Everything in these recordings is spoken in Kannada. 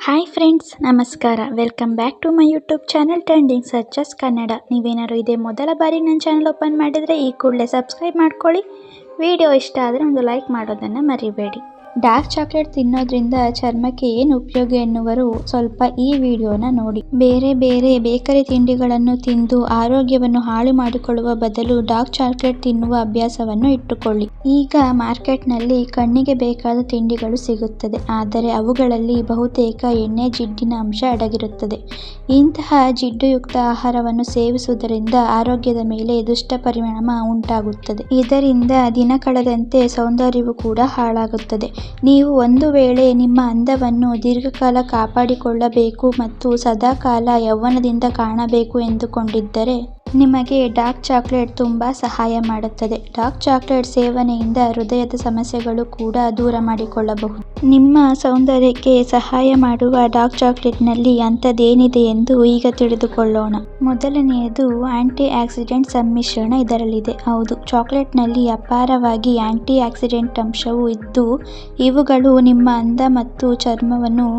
ಹಾಯ್ ಫ್ರೆಂಡ್ಸ್, ನಮಸ್ಕಾರ. Welcome back to my YouTube channel trending searches Kannada. ನೀವೇನಾದ್ರು ಇದೇ ಮೊದಲ ಬಾರಿ ನನ್ನ ಚಾನಲ್ ಓಪನ್ ಮಾಡಿದರೆ ಈ ಕೂಡಲೇ ಸಬ್ಸ್ಕ್ರೈಬ್ ಮಾಡ್ಕೊಳ್ಳಿ. ವಿಡಿಯೋ ಇಷ್ಟ ಆದರೆ ಒಂದು ಲೈಕ್ ಮಾಡೋದನ್ನು ಮರಿಬೇಡಿ. ಡಾರ್ಕ್ ಚಾಕ್ಲೇಟ್ ತಿನ್ನೋದ್ರಿಂದ ಚರ್ಮಕ್ಕೆ ಏನು ಉಪಯೋಗ ಎನ್ನುವರು ಸ್ವಲ್ಪ ಈ ವಿಡಿಯೋನ ನೋಡಿ. ಬೇರೆ ಬೇರೆ ಬೇಕರಿ ತಿಂಡಿಗಳನ್ನು ತಿಂದು ಆರೋಗ್ಯವನ್ನು ಹಾಳು ಮಾಡಿಕೊಳ್ಳುವ ಬದಲು ಡಾರ್ಕ್ ಚಾಕ್ಲೇಟ್ ತಿನ್ನುವ ಅಭ್ಯಾಸವನ್ನು ಇಟ್ಟುಕೊಳ್ಳಿ. ಈಗ ಮಾರ್ಕೆಟ್ನಲ್ಲಿ ಕಣ್ಣಿಗೆ ಬೇಕಾದ ತಿಂಡಿಗಳು ಸಿಗುತ್ತದೆ, ಆದರೆ ಅವುಗಳಲ್ಲಿ ಬಹುತೇಕ ಎಣ್ಣೆ, ಜಿಡ್ಡಿನ ಅಂಶ ಅಡಗಿರುತ್ತದೆ. ಇಂತಹ ಜಿಡ್ಡುಯುಕ್ತ ಆಹಾರವನ್ನು ಸೇವಿಸುವುದರಿಂದ ಆರೋಗ್ಯದ ಮೇಲೆ ದುಷ್ಟ ಪರಿಣಾಮ ಉಂಟಾಗುತ್ತದೆ. ಇದರಿಂದ ದಿನ ಕಳೆದಂತೆ ಸೌಂದರ್ಯವೂ ಕೂಡ ಹಾಳಾಗುತ್ತದೆ. ನೀವು ಒಂದು ವೇಳೆ ನಿಮ್ಮ ಅಂದವನ್ನು ದೀರ್ಘಕಾಲ ಕಾಪಾಡಿಕೊಳ್ಳಬೇಕು ಮತ್ತು ಸದಾಕಾಲ ಯೌವನದಿಂದ ಕಾಣಬೇಕು ಎಂದುಕೊಂಡಿದ್ದರೆ ನಿಮಗೆ ಡಾರ್ಕ್ ಚಾಕ್ಲೇಟ್ ತುಂಬ ಸಹಾಯ ಮಾಡುತ್ತದೆ. ಡಾರ್ಕ್ ಚಾಕ್ಲೇಟ್ ಸೇವನೆಯಿಂದ ಹೃದಯದ ಸಮಸ್ಯೆಗಳು ಕೂಡ ದೂರ ಮಾಡಿಕೊಳ್ಳಬಹುದು. ನಿಮ್ಮ ಸೌಂದರ್ಯಕ್ಕೆ ಸಹಾಯ ಮಾಡುವ ಡಾರ್ಕ್ ಚಾಕ್ಲೇಟ್ನಲ್ಲಿ ಅಂಥದ್ದೇನಿದೆ ಎಂದು ಈಗ ತಿಳಿದುಕೊಳ್ಳೋಣ. ಮೊದಲನೆಯದು ಆಂಟಿ ಆಕ್ಸಿಡೆಂಟ್ ಸಮ್ಮಿಶ್ರಣ ಇದರಲ್ಲಿದೆ. ಹೌದು, ಚಾಕ್ಲೇಟ್ನಲ್ಲಿ ಅಪಾರವಾಗಿ ಆಂಟಿ ಆಕ್ಸಿಡೆಂಟ್ ಅಂಶವು ಇದ್ದು ಇವುಗಳು ನಿಮ್ಮ ಅಂದ ಮತ್ತು ಚರ್ಮವನ್ನು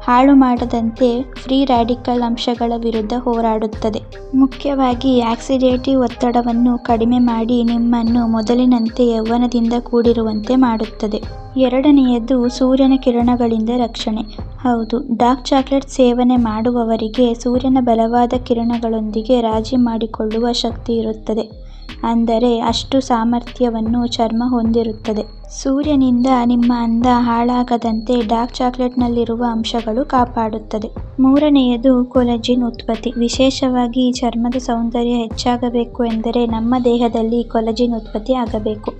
ಹಾಳು ಮಾಡದಂತೆ ಫ್ರೀ ರಾಡಿಕಲ್ ಅಂಶಗಳ ವಿರುದ್ಧ ಹೋರಾಡುತ್ತದೆ. ಮುಖ್ಯವಾಗಿ ಆಕ್ಸಿಡೇಟಿವ್ ಒತ್ತಡವನ್ನು ಕಡಿಮೆ ಮಾಡಿ ನಿಮ್ಮನ್ನು ಮೊದಲಿನಂತೆ ಯೌವನದಿಂದ ಕೂಡಿರುವಂತೆ ಮಾಡುತ್ತದೆ. ಎರಡನೆಯದು ಸೂರ್ಯನ ಕಿರಣಗಳಿಂದ ರಕ್ಷಣೆ. ಹೌದು, ಡಾರ್ಕ್ ಚಾಕ್ಲೇಟ್ ಸೇವನೆ ಮಾಡುವವರಿಗೆ ಸೂರ್ಯನ ಬಲವಾದ ಕಿರಣಗಳೊಂದಿಗೆ ರಾಜಿ ಮಾಡಿಕೊಳ್ಳುವ ಶಕ್ತಿ ಇರುತ್ತದೆ. ಅಂದರೆ ಅಷ್ಟು ಸಾಮರ್ಥ್ಯವನ್ನು ಚರ್ಮ ಹೊಂದಿರುತ್ತದೆ. ಸೂರ್ಯನಿಂದ ನಿಮ್ಮ ಅಂದ ಹಾಳಾಗದಂತೆ ಡಾರ್ಕ್ ಚಾಕ್ಲೇಟ್ನಲ್ಲಿರುವ ಅಂಶಗಳು ಕಾಪಾಡುತ್ತದೆ. ಮೂರನೆಯದು ಕೊಲಾಜಿನ್ ಉತ್ಪತ್ತಿ. ವಿಶೇಷವಾಗಿ ಚರ್ಮದ ಸೌಂದರ್ಯ ಹೆಚ್ಚಾಗಬೇಕು ಎಂದರೆ ನಮ್ಮ ದೇಹದಲ್ಲಿ ಕೊಲಾಜಿನ್ ಉತ್ಪತ್ತಿ ಆಗಬೇಕು.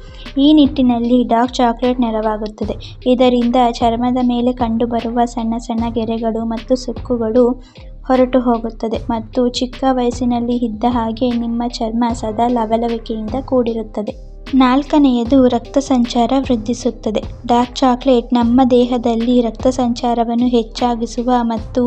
ಈ ನಿಟ್ಟಿನಲ್ಲಿ ಡಾರ್ಕ್ ಚಾಕ್ಲೇಟ್ ನೆರವಾಗುತ್ತದೆ. ಇದರಿಂದ ಚರ್ಮದ ಮೇಲೆ ಕಂಡುಬರುವ ಸಣ್ಣ ಸಣ್ಣ ಗೆರೆಗಳು ಮತ್ತು ಸುಕ್ಕುಗಳು ಹೊರಟು ಹೋಗುತ್ತದೆ ಮತ್ತು ಚಿಕ್ಕ ವಯಸ್ಸಿನಲ್ಲಿ ಇದ್ದ ಹಾಗೆ ನಿಮ್ಮ ಚರ್ಮ ಸದಾ ಲವಲವಿಕೆಯಿಂದ ಕೂಡಿರುತ್ತದೆ. ನಾಲ್ಕನೆಯದು ರಕ್ತ ಸಂಚಾರ ವೃದ್ಧಿಸುತ್ತದೆ. ಡಾರ್ಕ್ ಚಾಕ್ಲೇಟ್ ನಮ್ಮ ದೇಹದಲ್ಲಿ ರಕ್ತ ಸಂಚಾರವನ್ನು ಹೆಚ್ಚಾಗಿಸುವ ಮತ್ತು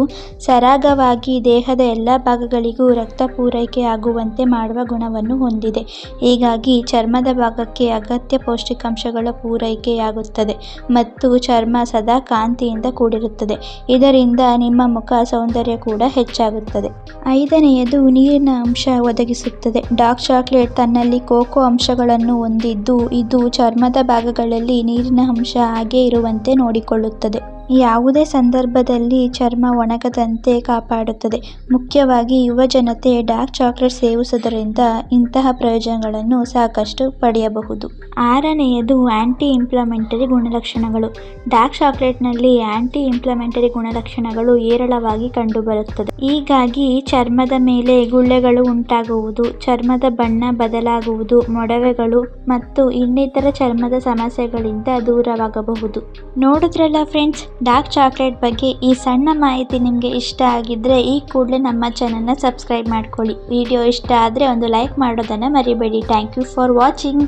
ಸರಾಗವಾಗಿ ದೇಹದ ಎಲ್ಲ ಭಾಗಗಳಿಗೂ ರಕ್ತ ಪೂರೈಕೆ ಆಗುವಂತೆ ಮಾಡುವ ಗುಣವನ್ನು ಹೊಂದಿದೆ. ಹೀಗಾಗಿ ಚರ್ಮದ ಭಾಗಕ್ಕೆ ಅಗತ್ಯ ಪೌಷ್ಟಿಕಾಂಶಗಳ ಪೂರೈಕೆಯಾಗುತ್ತದೆ ಮತ್ತು ಚರ್ಮ ಸದಾ ಕಾಂತಿಯಿಂದ ಕೂಡಿರುತ್ತದೆ. ಇದರಿಂದ ನಿಮ್ಮ ಮುಖ ಸೌಂದರ್ಯ ಕೂಡ ಹೆಚ್ಚಾಗುತ್ತದೆ. ಐದನೆಯದು ನೀರಿನ ಅಂಶ ಒದಗಿಸುತ್ತದೆ. ಡಾರ್ಕ್ ಚಾಕ್ಲೇಟ್ ತನ್ನಲ್ಲಿ ಕೋಕೋ ಅಂಶಗಳನ್ನು ಹೊಂದಿದ್ದು ಇದು ಚರ್ಮದ ಭಾಗಗಳಲ್ಲಿ ನೀರಿನ ಅಂಶ ಹಾಗೇ ಇರುವಂತೆ ನೋಡಿಕೊಳ್ಳುತ್ತದೆ. ಯಾವುದೇ ಸಂದರ್ಭದಲ್ಲಿ ಚರ್ಮ ಒಣಗದಂತೆ ಕಾಪಾಡುತ್ತದೆ. ಮುಖ್ಯವಾಗಿ ಯುವ ಜನತೆ ಡಾರ್ಕ್ ಚಾಕ್ಲೇಟ್ ಸೇವಿಸುವುದರಿಂದ ಇಂತಹ ಪ್ರಯೋಜನಗಳನ್ನು ಸಾಕಷ್ಟು ಪಡೆಯಬಹುದು. ಆರನೆಯದು ಆಂಟಿ ಇನ್ಫ್ಲಮೇಟರಿ ಗುಣಲಕ್ಷಣಗಳು. ಡಾರ್ಕ್ ಚಾಕ್ಲೇಟ್ನಲ್ಲಿ ಆಂಟಿ ಇನ್ಫ್ಲಮೇಟರಿ ಗುಣಲಕ್ಷಣಗಳು ಹೇರಳವಾಗಿ ಕಂಡುಬರುತ್ತದೆ. ಹೀಗಾಗಿ ಚರ್ಮದ ಮೇಲೆ ಗುಳ್ಳೆಗಳು ಉಂಟಾಗುವುದು, ಚರ್ಮದ ಬಣ್ಣ ಬದಲಾಗುವುದು, ಮೊಡವೆಗಳು ಮತ್ತು ಇನ್ನಿತರ ಚರ್ಮದ ಸಮಸ್ಯೆಗಳಿಂದ ದೂರವಾಗಬಹುದು. ನೋಡಿದ್ರಲ್ಲ ಫ್ರೆಂಡ್ಸ್, ಡಾರ್ಕ್ ಚಾಕ್ಲೇಟ್ ಬಗ್ಗೆ ಈ ಸಣ್ಣ ಮಾಹಿತಿ ನಿಮಗೆ ಇಷ್ಟ ಆಗಿದ್ರೆ ಈ ಕೂಡಲೇ ನಮ್ಮ ಚಾನಲ್ನ ಸಬ್ಸ್ಕ್ರೈಬ್ ಮಾಡ್ಕೊಳ್ಳಿ. ವಿಡಿಯೋ ಇಷ್ಟ ಆದರೆ ಒಂದು ಲೈಕ್ ಮಾಡೋದನ್ನು ಮರಿಬೇಡಿ. Thank you for watching.